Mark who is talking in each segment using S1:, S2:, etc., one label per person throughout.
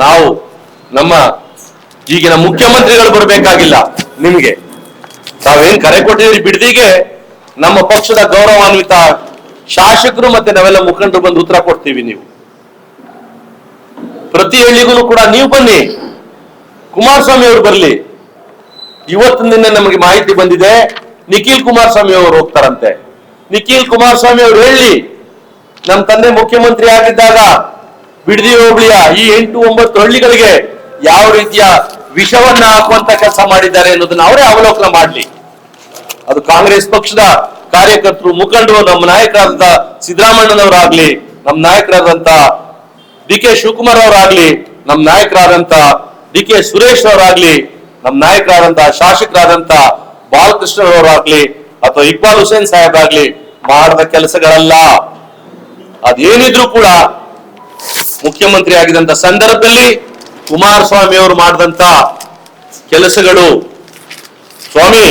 S1: ನಾವು ನಮ್ಮ ಈಗಿನ ಮುಖ್ಯಮಂತ್ರಿಗಳು ಬರಬೇಕಾಗಿಲ್ಲ. ನಿಮ್ಗೆ ತಾವೇನ್ ಕರೆ ಕೊಟ್ಟಿದ್ರಿ ಬಿಡದಿಗೆ ನಮ್ಮ ಪಕ್ಷದ ಗೌರವಾನ್ವಿತ ಶಾಸಕರು ಮತ್ತೆ ನಾವೆಲ್ಲ ಮುಖಂಡರು ಬಂದು ಉತ್ತರ ಕೊಡ್ತೀವಿ. ನೀವು ಪ್ರತಿ ಹಳ್ಳಿಗೂ ಕೂಡ ನೀವು ಬನ್ನಿ, ಕುಮಾರಸ್ವಾಮಿ ಅವರು ಬರ್ಲಿ. ಇವತ್ತಿನ ನಮಗೆ ಮಾಹಿತಿ ಬಂದಿದೆ, ನಿಖಿಲ್ ಕುಮಾರಸ್ವಾಮಿ ಅವರು ಹೋಗ್ತಾರಂತೆ. ನಿಖಿಲ್ ಕುಮಾರಸ್ವಾಮಿ ಅವರು ಹೇಳಿ, ನಮ್ಮ ತಂದೆ ಮುಖ್ಯಮಂತ್ರಿ ಆಗಿದ್ದಾಗ ಬಿಡದಿ ಹೋಬಳಿಯ ಈ 8-9 ಹಳ್ಳಿಗಳಿಗೆ ಯಾವ ರೀತಿಯ ವಿಷವನ್ನ ಹಾಕುವಂತ ಕೆಲಸ ಮಾಡಿದ್ದಾರೆ ಅನ್ನೋದನ್ನ ಅವರೇ ಅವಲೋಕನ ಮಾಡ್ಲಿ. ಅದು ಕಾಂಗ್ರೆಸ್ ಪಕ್ಷದ ಕಾರ್ಯಕರ್ತರು, ಮುಖಂಡರು, ನಮ್ಮ ನಾಯಕರಾದಂತ ಸಿದ್ದರಾಮಣ್ಣನವರಾಗ್ಲಿ, ನಮ್ಮ ನಾಯಕರಾದಂತ ಡಿ.ಕೆ. ಶಿವಕುಮಾರ್ ಅವರಾಗ್ಲಿ, ನಮ್ಮ ನಾಯಕರಾದಂತ ಡಿ.ಕೆ. ಸುರೇಶ್ ಅವರಾಗ್ಲಿ, ನಮ್ಮ ನಾಯಕರಾದಂತ ಶಾಸಕರಾದಂತ ಬಾಲಕೃಷ್ಣ ಅವರಾಗ್ಲಿ ಅಥವಾ ಇಕ್ಬಾಲ್ ಹುಸೇನ್ ಸಾಹೇಬ್ ಆಗ್ಲಿ ಮಾಡಿದ ಕೆಲಸಗಳಲ್ಲ. ಅದೇನಿದ್ರು ಕೂಡ ಮುಖ್ಯಮಂತ್ರಿ ಆಗಿದಂತ ಸಂದರ್ಭದಲ್ಲಿ ಕುಮಾರಸ್ವಾಮಿ ಅವರು ಮಾಡಿದಂತ ಕೆಲಸಗಳು. ಸ್ವಾಮಿ,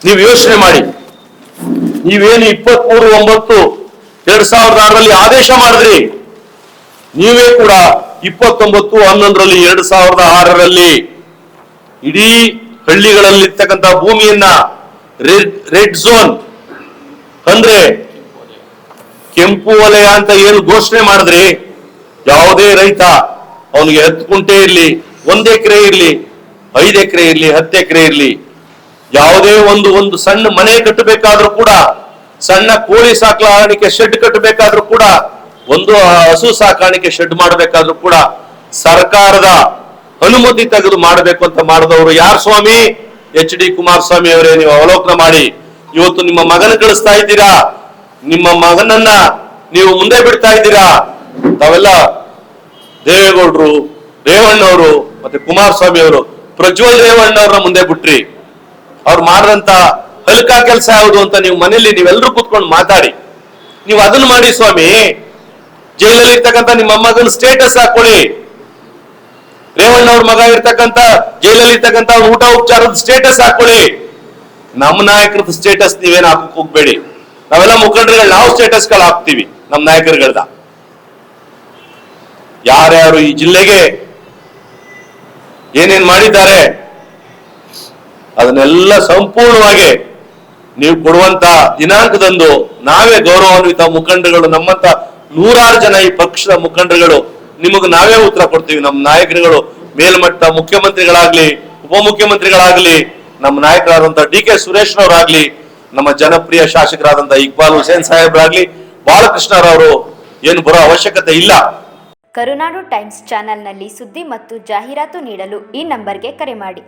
S1: ನೀವು ಯೋಚನೆ ಮಾಡಿ, ನೀವೇನು 23/9/2006 ಆದೇಶ ಮಾಡಿದ್ರಿ, ನೀವೇ ಕೂಡ 29/11 2006 ಇಡೀ ಹಳ್ಳಿಗಳಲ್ಲಿರ್ತಕ್ಕಂಥ ಭೂಮಿಯನ್ನ ರೆಡ್ ಝೋನ್ ಅಂದ್ರೆ ಕೆಂಪು ವಲಯ ಅಂತ ಏನು ಘೋಷಣೆ ಮಾಡಿದ್ರಿ, ಯಾವುದೇ ರೈತ ಅವನಿಗೆ 10 ಗುಂಟೆ ಇರ್ಲಿ, 1 ಎಕರೆ ಇರ್ಲಿ, 5 ಎಕರೆ ಇರ್ಲಿ, 10 ಎಕರೆ ಇರ್ಲಿ, ಯಾವುದೇ ಒಂದು ಸಣ್ಣ ಮನೆ ಕಟ್ಟಬೇಕಾದ್ರೂ ಕೂಡ, ಸಣ್ಣ ಕೋಳಿ ಸಾಕಾಣಿಕೆ ಶೆಡ್ ಕಟ್ಟಬೇಕಾದ್ರೂ ಕೂಡ, ಒಂದು ಹಸು ಸಾಕಾಣಿಕೆ ಶೆಡ್ ಮಾಡಬೇಕಾದ್ರೂ ಕೂಡ ಸರ್ಕಾರದ ಅನುಮತಿ ತೆಗೆದು ಮಾಡಬೇಕು ಅಂತ ಮಾಡಿದವರು ಯಾರು ಸ್ವಾಮಿ? ಎಚ್.ಡಿ. ಕುಮಾರಸ್ವಾಮಿ ಅವರೇ. ನೀವು ಅವಲೋಕನ ಮಾಡಿ. ಇವತ್ತು ನಿಮ್ಮ ಮಗನ ಕಳಿಸ್ತಾ ಇದ್ದೀರಾ, ನಿಮ್ಮ ಮಗನನ್ನ ನೀವು ಮುಂದೆ ಬಿಡ್ತಾ ಇದ್ದೀರಾ. ತಾವೆಲ್ಲ ದೇವೇಗೌಡರು, ರೇವಣ್ಣವರು ಮತ್ತೆ ಕುಮಾರಸ್ವಾಮಿ ಅವರು ಪ್ರಜ್ವಲ್ ರೇವಣ್ಣವ್ರನ್ನ ಮುಂದೆ ಬಿಟ್ರಿ. ಅವ್ರು ಮಾಡಿದಂತ ಹಲ್ಕ ಕೆಲಸ ಯಾವುದು ಅಂತ ನೀವು ಮನೆಯಲ್ಲಿ ನೀವೆಲ್ಲರೂ ಕೂತ್ಕೊಂಡು ಮಾತಾಡಿ. ನೀವು ಅದನ್ನ ಮಾಡಿ ಸ್ವಾಮಿ. ಜೈಲಲ್ಲಿ ಇರ್ತಕ್ಕಂಥ ನಿಮ್ಮ ಮಗನ ಸ್ಟೇಟಸ್ ಹಾಕೊಳ್ಳಿ. ರೇವಣ್ಣವ್ರ ಮಗ ಇರ್ತಕ್ಕಂಥ ಜೈಲಲ್ಲಿ ಇರ್ತಕ್ಕಂಥ ಊಟ ಉಪಚಾರದ ಸ್ಟೇಟಸ್ ಹಾಕೊಳ್ಳಿ. ನಮ್ಮ ನಾಯಕರದ ಸ್ಟೇಟಸ್ ನೀವೇನು ಹಾಕಕ್ ಹೋಗ್ಬೇಡಿ. ನಾವೆಲ್ಲ ಮುಖಂಡರುಗಳು ನಾವು ಸ್ಟೇಟಸ್ಗಳು ಹಾಕ್ತೀವಿ ನಮ್ಮ ನಾಯಕರುಗಳದ. ಯಾರ್ಯಾರು ಈ ಜಿಲ್ಲೆಗೆ ಏನೇನ್ ಮಾಡಿದ್ದಾರೆ ಅದನ್ನೆಲ್ಲ ಸಂಪೂರ್ಣವಾಗಿ ನೀವು ಕೊಡುವಂತ ದಿನಾಂಕದಂದು ನಾವೇ ಗೌರವಾನ್ವಿತ ಮುಖಂಡರುಗಳು, ನಮ್ಮಂತ 100 ಜನ ಈ ಪಕ್ಷದ ಮುಖಂಡರುಗಳು ನಿಮಗೆ ನಾವೇ ಉತ್ತರ ಕೊಡ್ತೀವಿ. ನಮ್ಮ ನಾಯಕರುಗಳು ಮೇಲ್ಮಟ್ಟ ಮುಖ್ಯಮಂತ್ರಿಗಳಾಗ್ಲಿ, ಉಪಮುಖ್ಯಮಂತ್ರಿಗಳಾಗ್ಲಿ, ನಮ್ಮ ನಾಯಕರಾದಂತ ಡಿ.ಕೆ. ಸುರೇಶ್ನವರಾಗ್ಲಿ, ನಮ್ಮ ಜನಪ್ರಿಯ ಶಾಸಕರಾದಂತ ಇಕ್ಬಾಲ್ ಹುಸೇನ್ ಸಾಹೇಬ್ರಾಗ್ಲಿ, ಬಾಲಕೃಷ್ಣರವರು ಏನು ಬರೋ ಅವಶ್ಯಕತೆ ಇಲ್ಲ.
S2: ಕರುನಾಡು ಟೈಮ್ಸ್ ಚಾನೆಲ್ನಲ್ಲಿ ಸುದ್ದಿ ಮತ್ತು ಜಾಹೀರಾತು ನೀಡಲು ಈ ನಂಬರ್ಗೆ ಕರೆ ಮಾಡಿ.